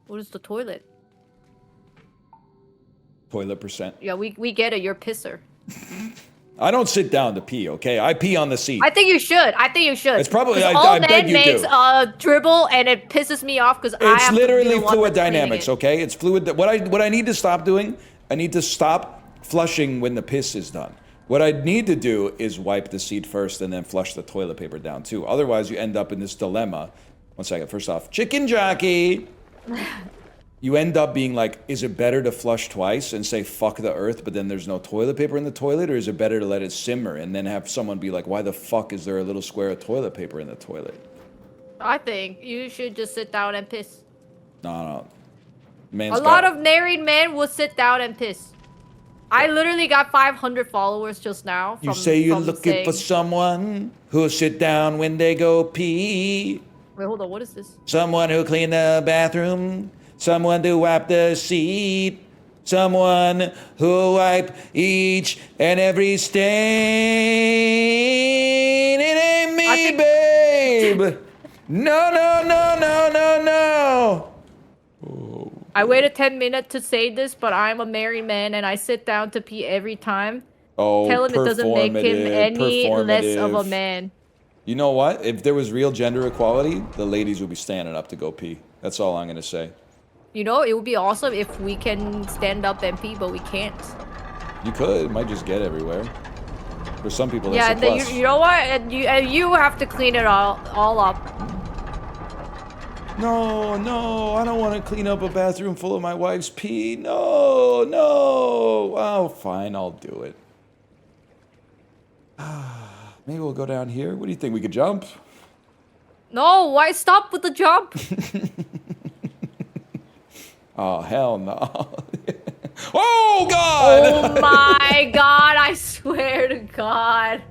What is the toilet? Toilet percent. Yeah, we get it. You're a pisser. I don't sit down to pee, okay? I pee on the seat. I think you should. I think you should. It's probably, I beg you makes do. a dribble and it pisses me off because I have It's to literally be the one fluid that's cleaning dynamics, it. okay? It's fluid. What I need to stop doing, I need to stop flushing when the piss is done. What I need to do is wipe the seat first and then flush the toilet paper down too. Otherwise, you end up in this dilemma. One second. First off, chicken jockey. You end up being like, is it better to flush twice and say fuck the earth, but then there's no toilet paper in the toilet, or is it better to let it simmer and then have someone be like, why the fuck is there a little square of toilet paper in the toilet? I think you should just sit down and piss. No. A lot of married men will sit down and piss. I literally got 500 followers just now. You say you're looking for someone who'll sit down when they go pee. Wait, hold on. What is this? Someone who'll clean the bathroom. Someone to wipe the seat. Someone who'll wipe each and every stain. It ain't me, babe. No. I waited 10 minutes to say this, but I'm a married man and I sit down to pee every time. Oh, tell him it doesn't make him any less of a man. You know what? If there was real gender equality, the ladies would be standing up to go pee. That's all I'm gonna say. You know, it would be awesome if we can stand up and pee, but we can't. You could. It might just get everywhere. For some people, yeah, that's a plus. You know what? And you have to clean it all up. No, I don't want to clean up a bathroom full of my wife's pee. No. Oh, fine, I'll do it. Maybe we'll go down here. What do you think? We could jump? No, why stop with the jump? Oh, hell no. Oh, God! Oh, my God. I swear to God.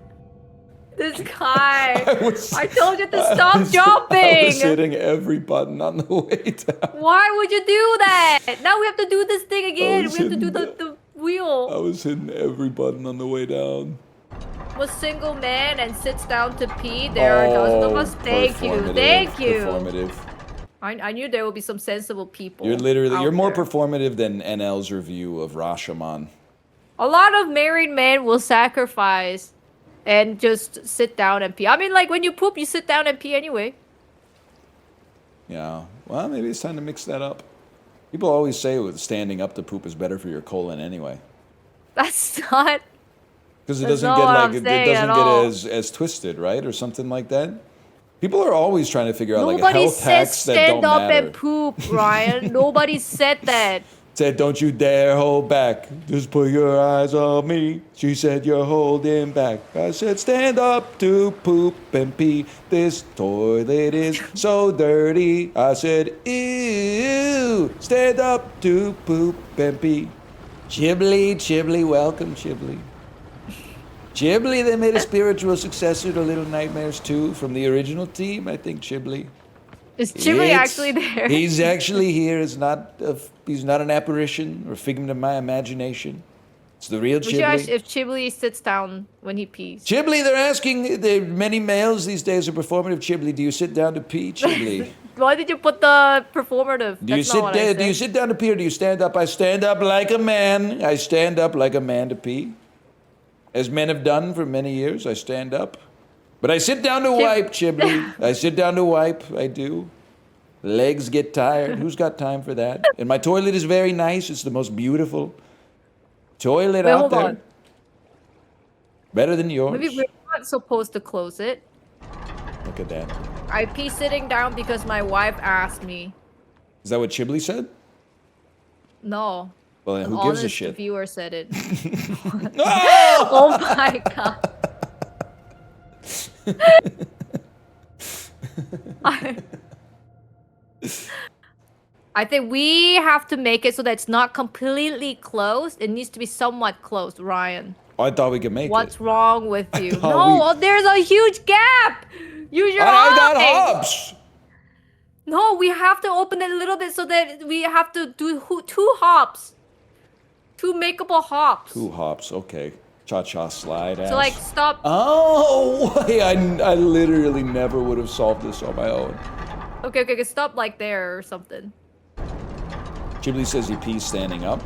This guy. I told you to stop jumping. I was hitting every button on the way down. Why would you do that? Now we have to do this thing again. We have to do the wheel. I was hitting every button on the way down. I'm a single man and sits down to pee. There are dozens of us. Thank you. Performative. I knew there would be some sensible people. You're more performative than NL's review of Rashomon. A lot of married men will sacrifice and just sit down and pee. I mean, like when you poop, you sit down and pee anyway. Yeah. Well, maybe it's time to mix that up. People always say standing up to poop is better for your colon anyway. That's not. Because it doesn't get as twisted, right, or something like that. People are always trying to figure out like health hacks that don't matter. Nobody said stand up and poop, Ryan. Nobody said that. Said, don't you dare hold back. Just put your eyes on me. She said, you're holding back. I said, stand up to poop and pee. This toilet is so dirty. I said, ew. Stand up to poop and pee. Chibli, welcome, Chibli. Chibli, they made a spiritual successor to Little Nightmares 2 from the original team, I think, Chibli. Is Chibi actually there? He's actually here. He's not an apparition or figment of my imagination. It's the real Chibli. If Chibli sits down when he pees. Chibli, they're asking, many males these days are performative. Chibli, do you sit down to pee, Chibli? Why did you put the performative? Do you sit down to pee or do you stand up? I stand up like a man. I stand up like a man to pee. As men have done for many years, I stand up. But I sit down to wipe, Chibli. I sit down to wipe, I do. Legs get tired. Who's got time for that? And my toilet is very nice. It's the most beautiful toilet out there. On. Better than yours. Maybe we're not supposed to close it. Look at that. I pee sitting down because my wife asked me. Is that what Chibli said? No. Well, then who gives a shit? The viewer said it. Oh! Oh my God. I think we have to make it so that it's not completely closed. It needs to be somewhat closed, Ryan. I thought we could make What's wrong with you? No, there's a huge gap. Use your eyes. I got hops. No, we have to open it a little bit so that we have to do 2 hops. 2 makeable hops. 2 hops, okay. Cha-cha slide ass. So like stop. Oh, I literally never would have solved this on my own. Okay, stop like there or something. Chibi says he pees standing up.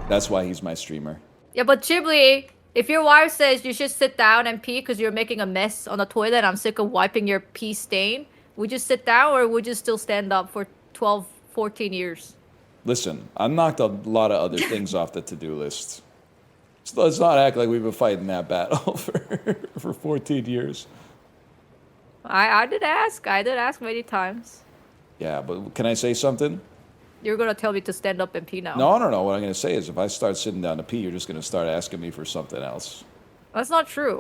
That's why he's my streamer. Yeah, but Chibi, if your wife says you should sit down and pee because you're making a mess on the toilet, I'm sick of wiping your pee stain, would you sit down or would you still stand up for 12, 14 years? Listen, I knocked a lot of other things off the to-do list. So let's not act like we've been fighting that battle for 14 years. I did ask. I did ask many times. Yeah, but can I say something? You're gonna tell me to stand up and pee now. No. What I'm going to say is if I start sitting down to pee, you're just going to start asking me for something else. That's not true.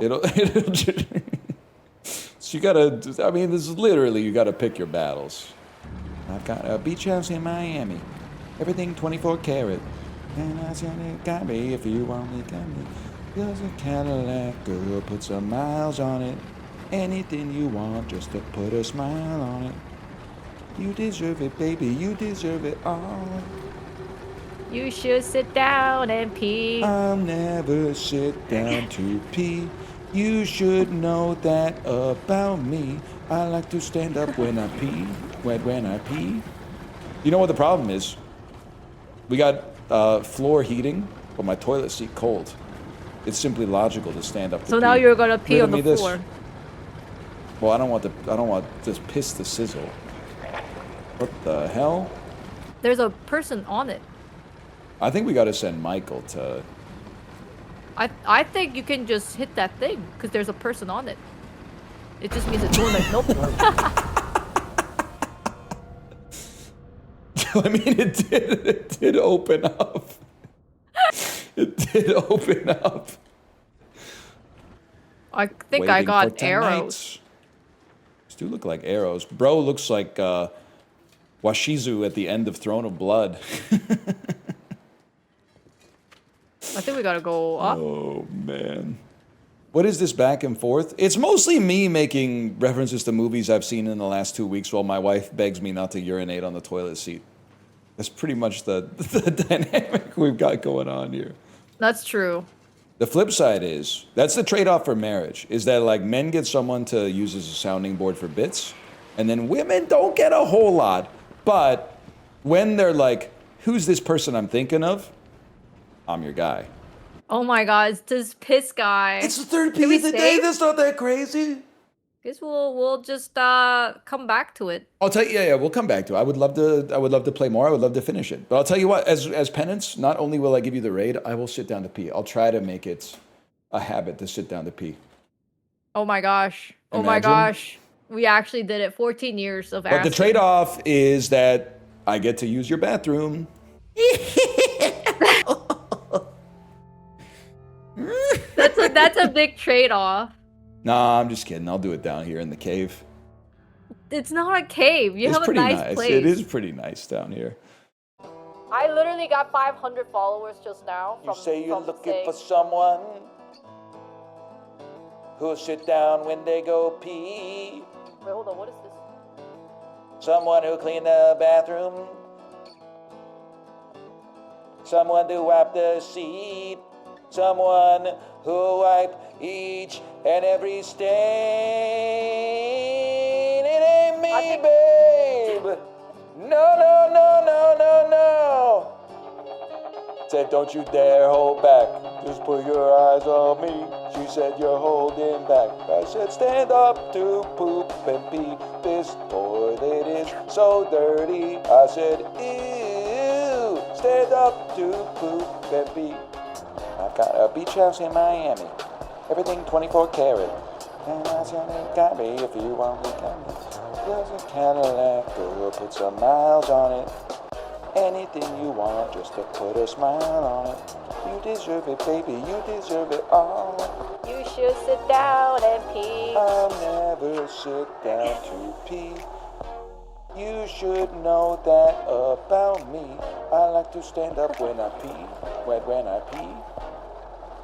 So you got to, I mean, this is literally, you got to pick your battles. I've got a beach house in Miami. Everything 24 karat. And I said it got me if you want me, got me. There's a Cadillac, girl, put some miles on it. Anything you want, just to put a smile on it. You deserve it, baby, you deserve it all. You should sit down and pee. I'll never sit down to pee. You should know that about me. I like to stand up when I pee. When I pee. You know what the problem is? We got floor heating, but my toilet seat cold. It's simply logical to stand up to pee. So now you're gonna pee on the floor. Well, I don't want this piss to sizzle. What the hell? There's a person on it. I think we gotta send Michael to... I think you can just hit that thing, because there's a person on it. It just means it's going like, nope. I mean, it did open up. It did open up. I think I got arrows. These do look like arrows. Bro looks like Washizu at the end of Throne of Blood. I think we gotta go up. Oh, man. What is this back and forth? It's mostly me making references to movies I've seen in the last 2 weeks while my wife begs me not to urinate on the toilet seat. That's pretty much the dynamic we've got going on here. That's true. The flip side is, that's the trade-off for marriage, is that like men get someone to use as a sounding board for bits, and then women don't get a whole lot. But when they're like, who's this person I'm thinking of? I'm your guy. Oh my god, it's this piss guy. It's the third pee of the day, that's not that crazy. Guess we'll just come back to it. I'll tell you, yeah, we'll come back to it. I would love to play more. I would love to finish it. But I'll tell you what, as penance, not only will I give you the raid, I will sit down to pee. I'll try to make it a habit to sit down to pee. Oh my gosh. Imagine. Oh my gosh. We actually did it. 14 years of asking. But the trade-off is that I get to use your bathroom. That's a big trade-off. Nah, I'm just kidding. I'll do it down here in the cave. It's not a cave. You have a nice place. It is pretty nice down here. I literally got 500 followers just now. You say you're looking for someone who'll sit down when they go pee. Wait, hold on. What is this? Someone who'll clean the bathroom. Someone to wipe the seat. Someone who'll wipe each and every stain. It ain't me, babe. No. Said, don't you dare hold back. Just put your eyes on me. She said, you're holding back. I said, stand up to poop and pee. This toilet is so dirty. I said, ew. Stand up to poop and pee. I've got a beach house in Miami. Everything 24 karat. And I said, it got me if you want me, got me. There's a Cadillac, girl, put some miles on it. Anything you want, just to put a smile on it. You deserve it, baby, you deserve it all. You should sit down and pee. I'll never sit down to pee. You should know that about me. I like to stand up when I pee. When I pee.